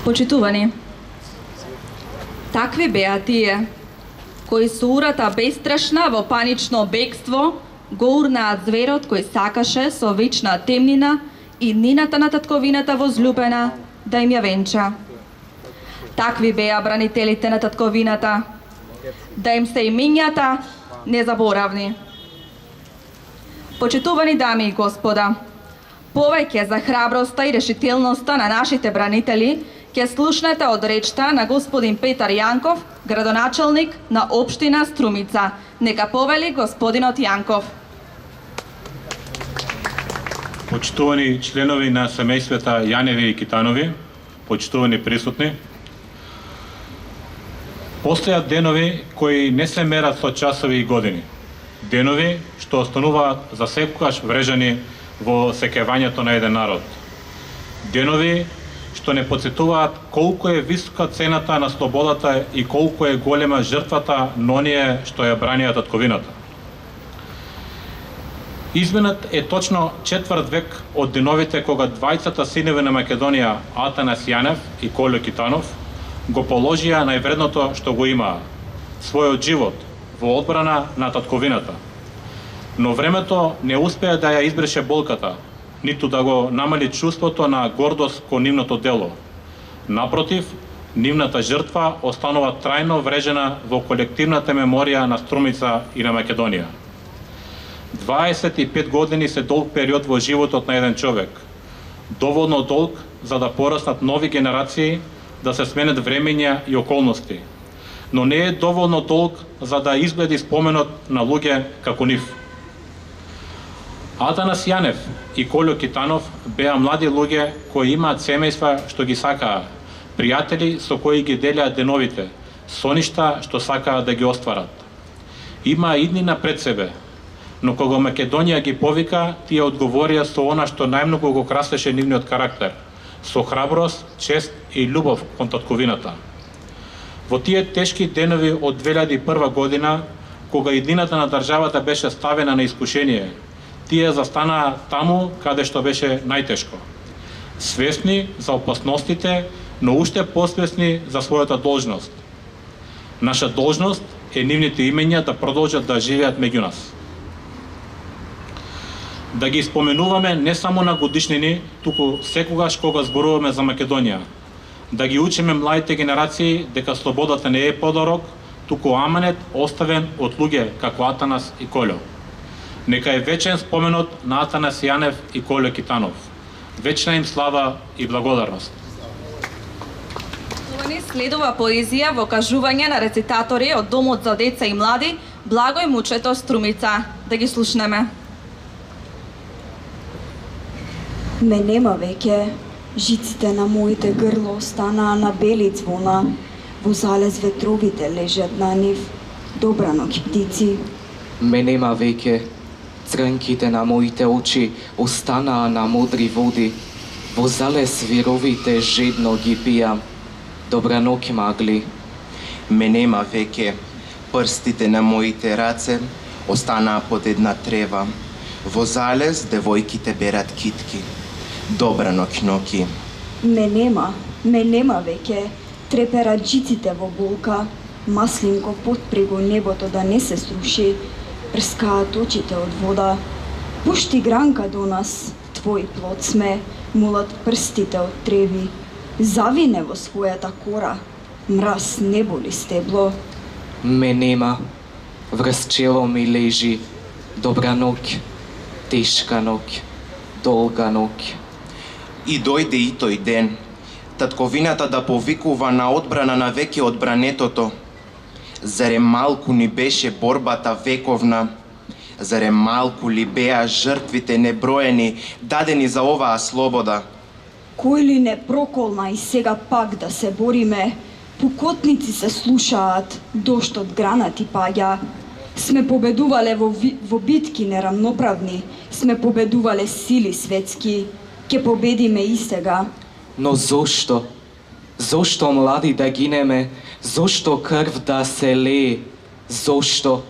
Почитувани, такви беа тие, кои со урата бестрашна во панично бегство го урнаат зверот кој сакаше со вечна темнина и нината на татковината возлюбена да им ја венча. Такви беа бранителите на татковината, да им се имињата незаборавни. Почитувани дами и господа, повеќе за храброста и решителноста на нашите бранители ќе слушнете од речта на господин Петар Јанков, градоначелник на општина Струмица. Нека повели господинот Јанков. Почитувани членови на семејствата Јаневи и Китанови, почитувани присутни, постојат денови кои не се мерат со часови и години. Денови што остануваат за секогаш врежани во сеќавањето на еден народ. Денови што не потсетуваат колку е висока цената на слободата и колку е голема жртвата на оние што ја браниат татковината. Изминат е точно четврт век од деновите кога двајцата синови на Македонија, Атанас Јанев и Колјо Китанов, го положија највредното што го имаа, својот живот во одбрана на татковината. Но времето не успеа да ја избреше болката, ниту да го намали чувството на гордост кон нивното дело. Напротив, нивната жртва останува трајно врежена во колективната меморија на Струмица и на Македонија. 25 години се долг период во животот на еден човек. Доволно долг за да пораснат нови генерации, да се сменат времења и околности. Но не е доволно долг за да изгледи споменот на луѓе како нив. Атанас Јанев и Колјо Китанов беа млади луѓе кои имаат семејства што ги сакаа, пријатели со кои ги делеат деновите, соништа што сакаат да ги остварат. Имаа иднина пред себе, но кога Македонија ги повика, тие одговорија со она што најмногу го красеше нивниот карактер, со храброст, чест и љубов кон татковината. Во тие тешки денови од 2001 година, кога иднината на државата беше ставена на искушение, тие застанаа таму каде што беше најтешко. Свесни за опасностите, но уште посвесни за својата должност. Наша должност е нивните имења да продолжат да живеат меѓу нас. Да ги споменуваме не само на годишнини, туку секогаш кога зборуваме за Македонија. Да ги учиме младите генерации дека слободата не е подарок, туку аманет оставен од луѓе како Атанас и Колјо. Нека е вечен споменот на Атанас Јанев и Колјо Китанов. Вечна им слава и благодарност. Следува поезија во кажување на рецитатори од Домот за деца и млади Благој Мучето Струмица. Да ги слушнеме. Ме нема веќе, жиците на моите грло останаа на бели звона, во залез ветровите лежат на нив, добра ноќ птици. Ме нема веќе, црнките на моите очи останаа на модри води, во залез вировите жедно ги пијам, добра ноќ магли. Ме нема веќе, прстите на моите раце останаа под една трева, во залез девојките берат китки. Добра ноќ ноки. Ме нема веќе, треперат жиците во болка, маслинко потпри го небото да не се сруши, прскаат очите од вода. Пушти гранка до нас, твој плод сме, мулат прстите од треви. Завине во својата кора, мраз не боли стебло. Ме нема, врз чело ми лежи, добра ноќ, тешка ноќ, долга ноќ. И дојде и тој ден, татковината да повикува на одбрана на веќе одбранетото. Зарем малку ни беше борбата вековна, зарем малку ли беа жртвите неброени, дадени за оваа слобода. Кој ли не проколна и сега пак да се бориме, пукотници се слушаат, доштот гранати паѓа. Сме победувале во битки нерамноправни, сме победувале сили светски, ќе победиме и сега. Но зошто? Зошто млади да гинеме? Зошто крв да се лее? Зошто?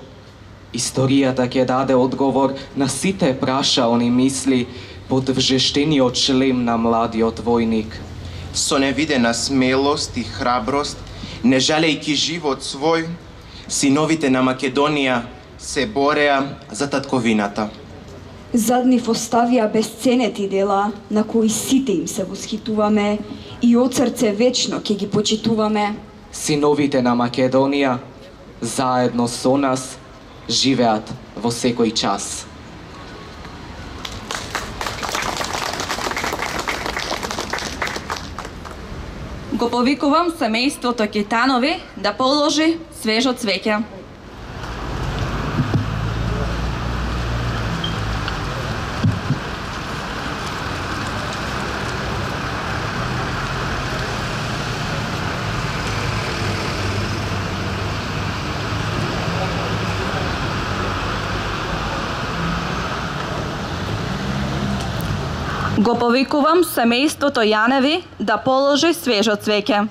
Историјата ќе даде одговор на сите прашаони мисли под вжештениот шлем на младиот војник. со невидена смелост и храброст, не жалејќи живот свој, синовите на Македонија се бореа за татковината. Зад нив оставија бесценети дела на кои сите им се восхитуваме и од срце вечно ќе ги почитуваме. Синовите на Македонија заедно со нас живеат во секој час. Го повикувам семејството Китанови да положи свежо цвеќе. Го повикувам семејството Јаневи да положи свежо цвеќе.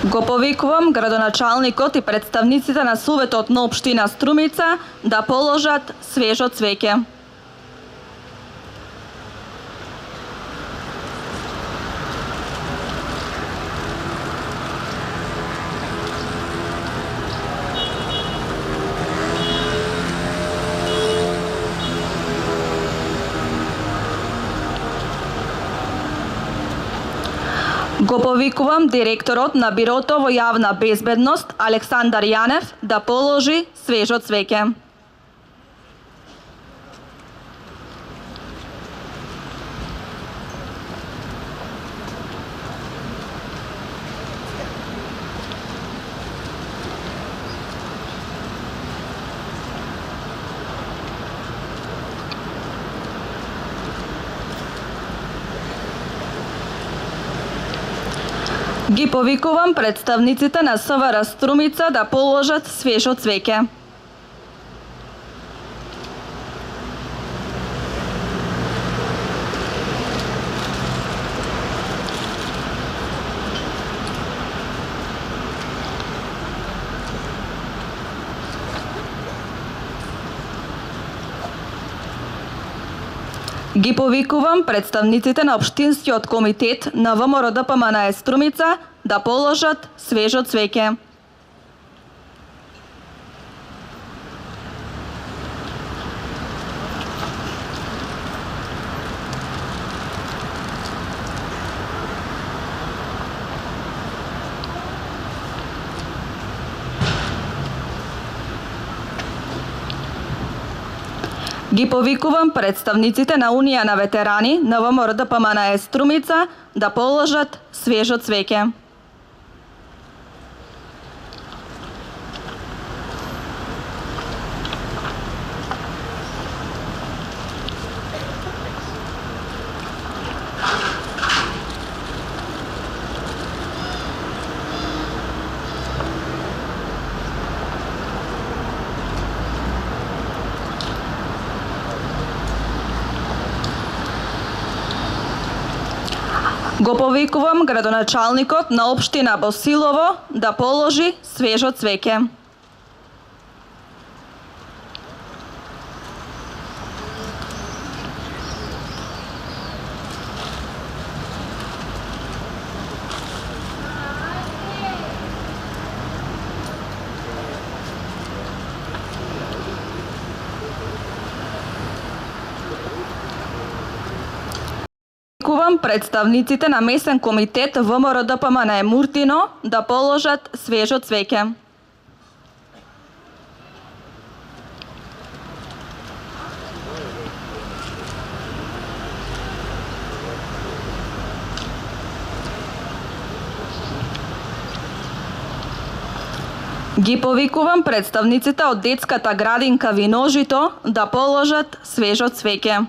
Го повикувам градоначалникот и представниците на Советот на општина Струмица да положат свежо цвеќе. Го повикувам директорот на Бирото во јавна безбедност Александар Јанев да положи свежо цвеќе. Ги повикувам представниците на СВР Струмица да положат свежо цвеќе. Ги повикувам представниците на Општинскиот комитет на ВМРО ДПМН Струмица да положат свежо цвеќе. Ги повикувам представниците на Унија на ветерани на ВМРО ДПМН Струмица да положат свежо цвеќе. Го повикувам градоначалникот на општина Босилово да положи свежо цвеќе. Повикувам представниците на месен комитет ВМРО ДПМН Муртино да положат свежо цвеќе. Ги повикувам представниците од детската градинка Виножито да положат свежо цвеќе.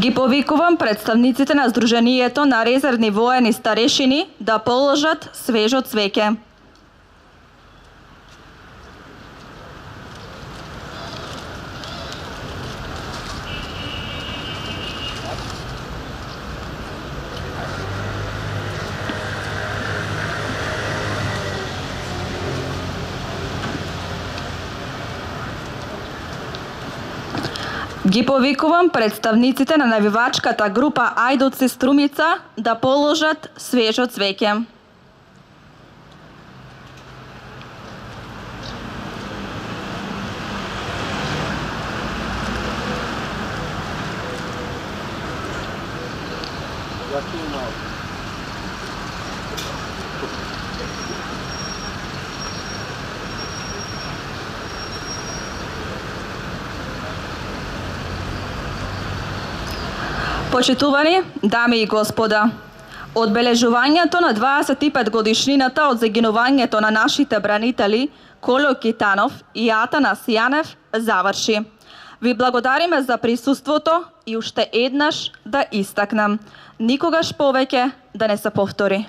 Ги повикувам представниците на Сдруженијето на резервни воени старешини да положат свежо цвеќе. Ги повикувам представниците на навивачката група Ајдуци Струмица да положат свежо цвеќе. Почитувани дами и господа, одбележувањето на 25 годишнината од загинувањето на нашите бранители Коло Китанов и Атанас Јанев заврши. Ви благодариме за присуството и уште еднаш да истакнам, никогаш повеќе да не се повтори.